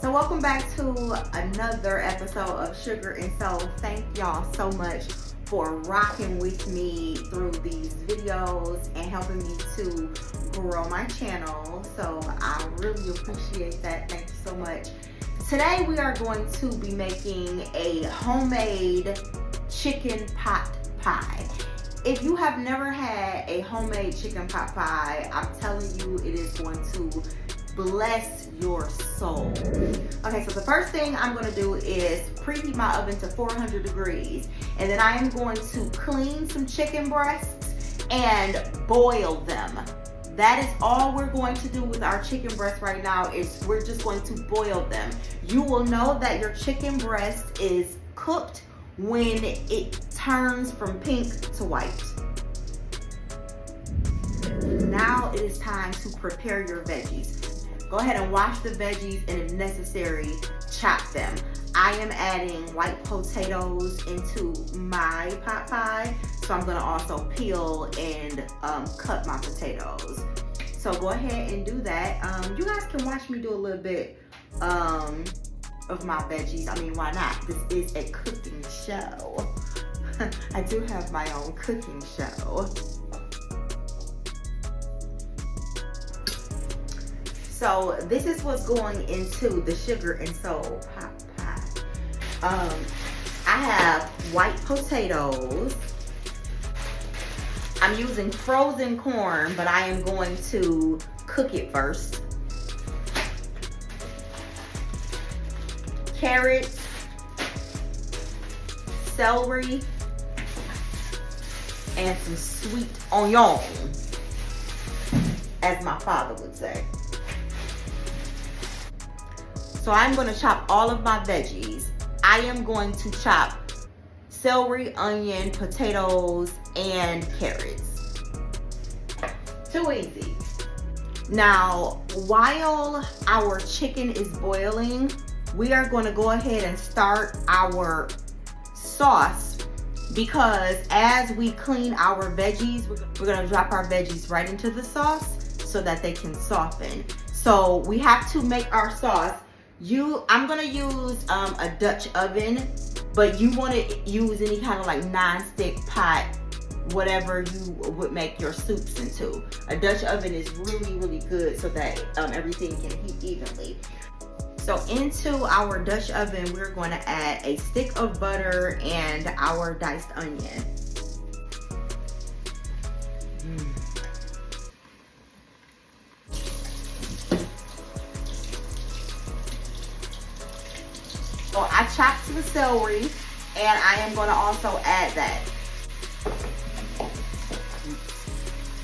So welcome back to another episode of Sugar and Soul. Thank y'all so much for rocking with me through these videos and helping me to grow my channel. So I really appreciate that. Thank you so much. Today we are going to be making a homemade chicken pot pie. If you have never had a homemade chicken pot pie, I'm telling you it is going to bless your soul. Okay, so the first thing I'm going to do is preheat my oven to 400 degrees, and then I am going to clean some chicken breasts and boil them. That is all we're going to do with our chicken breasts right now, is we're just going to boil them. You will know that your chicken breast is cooked when it turns from pink to white. Now it is time to prepare your veggies. Go ahead and wash the veggies, and if necessary, chop them. I am adding white potatoes into my pot pie, so I'm gonna also peel and cut my potatoes. So go ahead and do that. You guys can watch me do a little bit of my veggies. I mean, why not? This is a cooking show. I do have my own cooking show. So this is what's going into the Sugar and Soul pot pie. I have white potatoes. I'm using frozen corn, but I am going to cook it first. Carrots, celery, and some sweet onion, as my father would say. So I'm going to chop all of my veggies. I am going to chop celery, onion, potatoes, and carrots. Too easy. Now, while our chicken is boiling, we are going to go ahead and start our sauce, because as we clean our veggies, we're going to drop our veggies right into the sauce so that they can soften. So we have to make our sauce. I'm gonna use a Dutch oven, but you want to use any kind of like non-stick pot, whatever you would make your soups into. A Dutch oven is really, really good so that everything can heat evenly. So into our Dutch oven, we're going to add a stick of butter and our diced onion. So I chopped the celery, and I am going to also add that.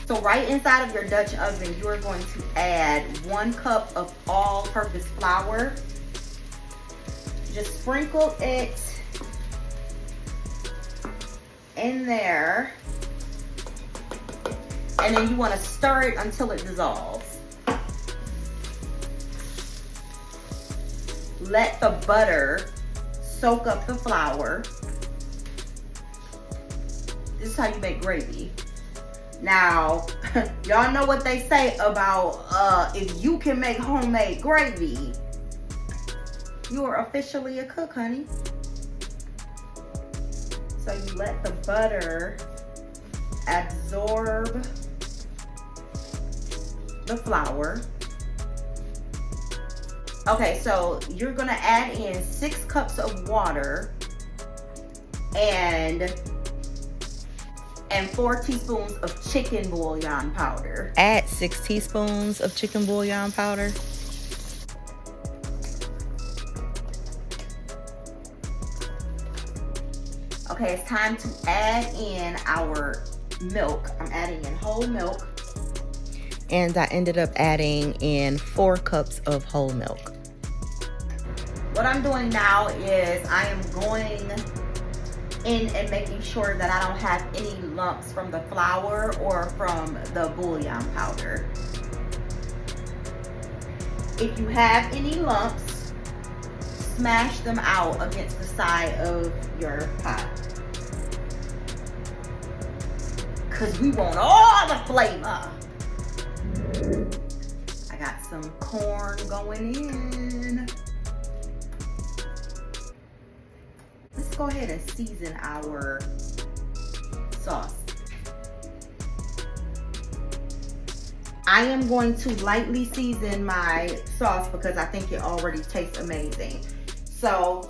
So right inside of your Dutch oven, you are going to add 1 cup of all-purpose flour. Just sprinkle it in there, and then you want to stir it until it dissolves. Let the butter soak up the flour. This is how you make gravy. Now, y'all know what they say about if you can make homemade gravy, you are officially a cook, honey. So you let the butter absorb the flour. Okay, so you're gonna add in 6 cups of water and 4 teaspoons of chicken bouillon powder. Add 6 teaspoons of chicken bouillon powder. Okay, it's time to add in our milk. I'm adding in whole milk. And I ended up adding in 4 cups of whole milk. What I'm doing now is I am going in and making sure that I don't have any lumps from the flour or from the bouillon powder. If you have any lumps, smash them out against the side of your pot, because we want all the flavor. I got some corn going in. go ahead and season our sauce. I am going to lightly season my sauce because I think it already tastes amazing. So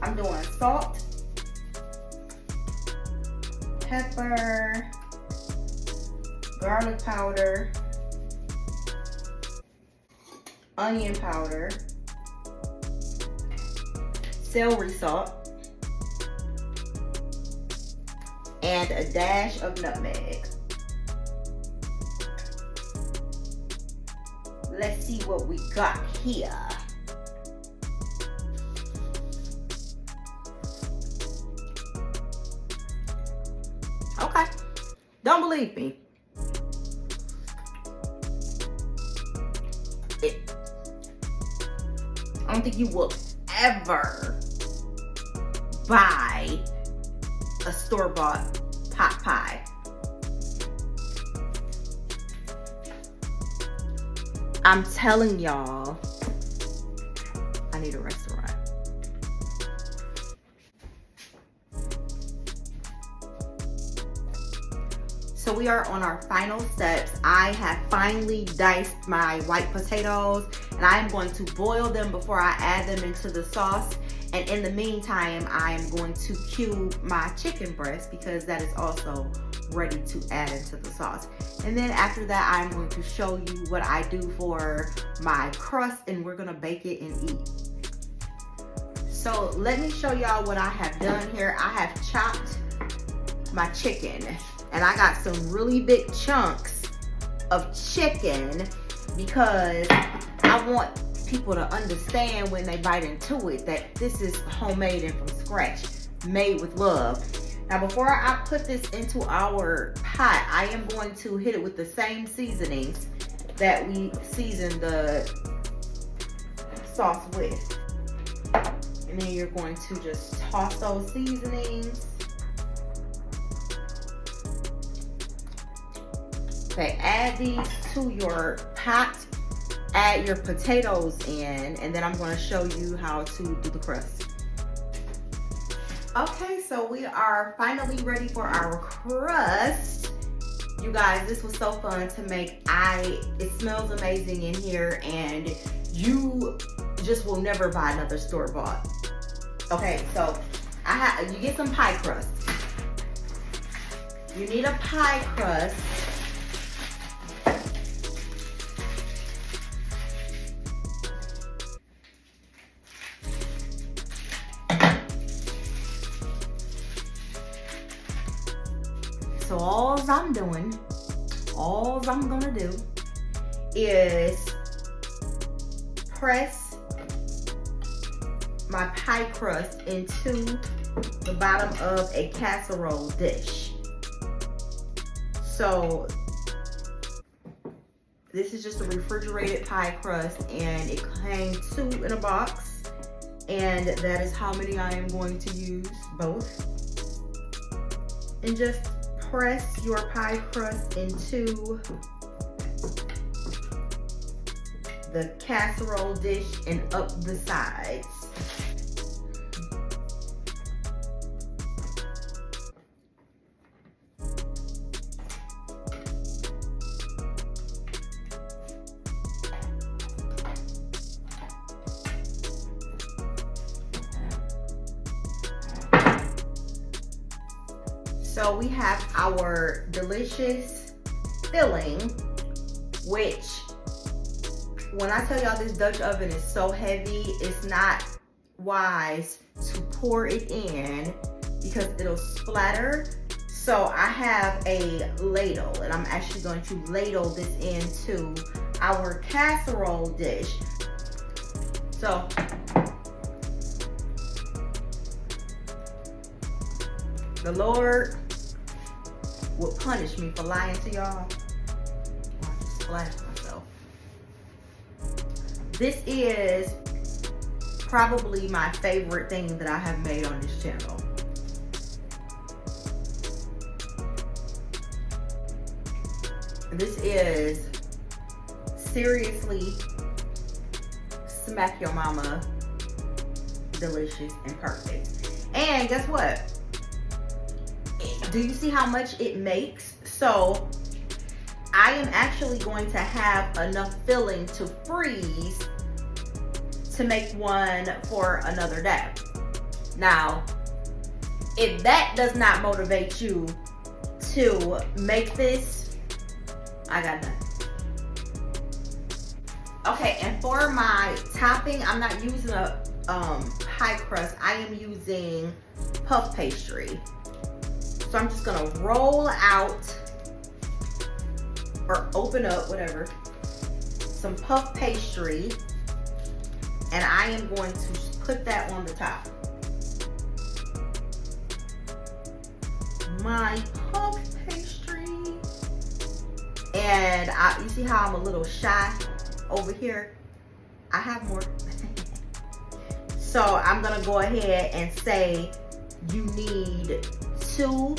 I'm doing salt, pepper, garlic powder, onion powder, celery salt, and a dash of nutmeg. Let's see what we got here. Okay, don't believe me. I don't think you will ever buy a store-bought pot pie. I'm telling y'all, I need a restaurant. So we are on our final steps. I have finally diced my white potatoes and I am going to boil them before I add them into the sauce. And in the meantime, I am going to cube my chicken breast because that is also ready to add into the sauce. And then after that, I'm going to show you what I do for my crust and we're gonna bake it and eat. So let me show y'all what I have done here. I have chopped my chicken and I got some really big chunks of chicken because I want people to understand when they bite into it that this is homemade and from scratch, made with love. Now before I put this into our pot, I am going to hit it with the same seasonings that we seasoned the sauce with. And then you're going to just toss those seasonings. Okay, add these to your pot. Add your potatoes in, and then I'm going to show you how to do the crust. Okay, so we are finally ready for our crust. You guys, this was so fun to make. It smells amazing in here, and you just will never buy another store-bought. Okay, so you get some pie crust. You need a pie crust. So all I'm gonna do is press my pie crust into the bottom of a casserole dish. So this is just a refrigerated pie crust and it came 2 in a box, and that is how many I am going to use, both. And just press your pie crust into the casserole dish and up the sides. So we have our delicious filling, which when I tell y'all this Dutch oven is so heavy, it's not wise to pour it in because it'll splatter. So I have a ladle and I'm actually going to ladle this into our casserole dish. So the Lord will punish me for lying to y'all. I just splashed myself. This is probably my favorite thing that I have made on this channel. This is seriously smack your mama delicious and perfect. And guess what? Do you see how much it makes? So I am actually going to have enough filling to freeze to make one for another day. Now, if that does not motivate you to make this, I got nothing. Okay, and for my topping, I'm not using a pie crust. I am using puff pastry. So I'm just gonna roll out or open up, whatever, some puff pastry, and I am going to put that on the top. My puff pastry. And you see how I'm a little shy over here? I have more. So I'm gonna go ahead and say you need 2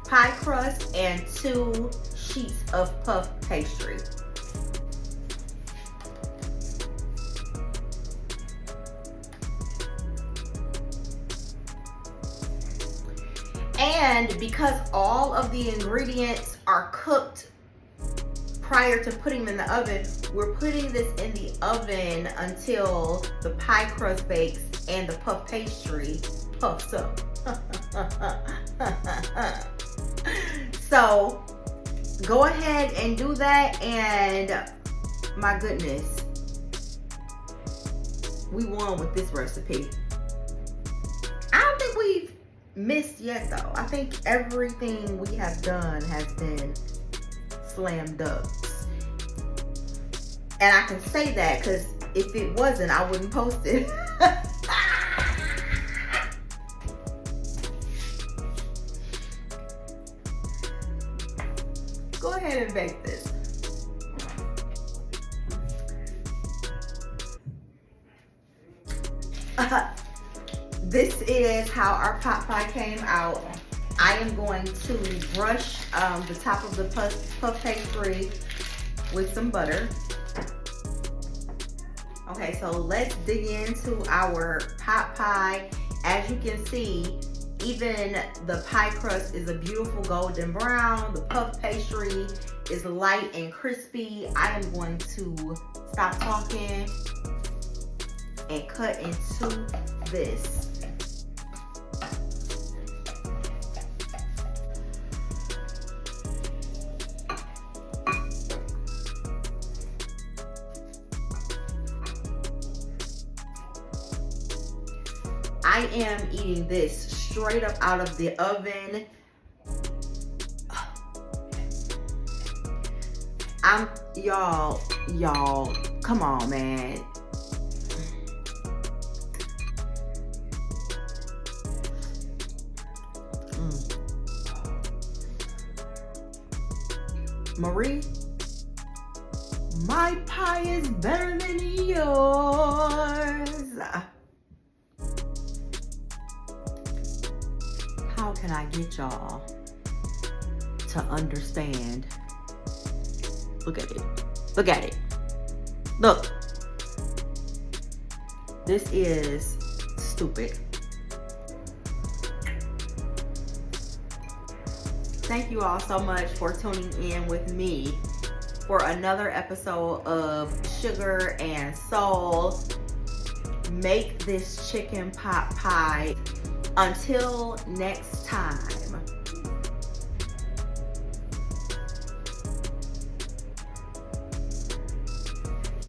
pie crust and 2 sheets of puff pastry. And because all of the ingredients are cooked prior to putting them in the oven, we're putting this in the oven until the pie crust bakes and the puff pastry puffs up. So go ahead and do that, and my goodness, we won with this recipe. I don't think we've missed yet though. I think everything we have done has been slam dunks. And I can say that because if it wasn't, I wouldn't post it. Go ahead and bake this. This is how our pot pie came out. I am going to brush the top of the puff pastry with some butter. Okay, so let's dig into our pot pie. As you can see, even the pie crust is a beautiful golden brown. The puff pastry is light and crispy. I am going to stop talking and cut into this. I am eating this straight up out of the oven. Y'all, come on, man. Marie, my pie is better than yours. How can I get y'all to understand? Look at it. Look at it. Look. This is stupid. Thank you all so much for tuning in with me for another episode of Sugar and Soul. Make this chicken pot pie. Until next time.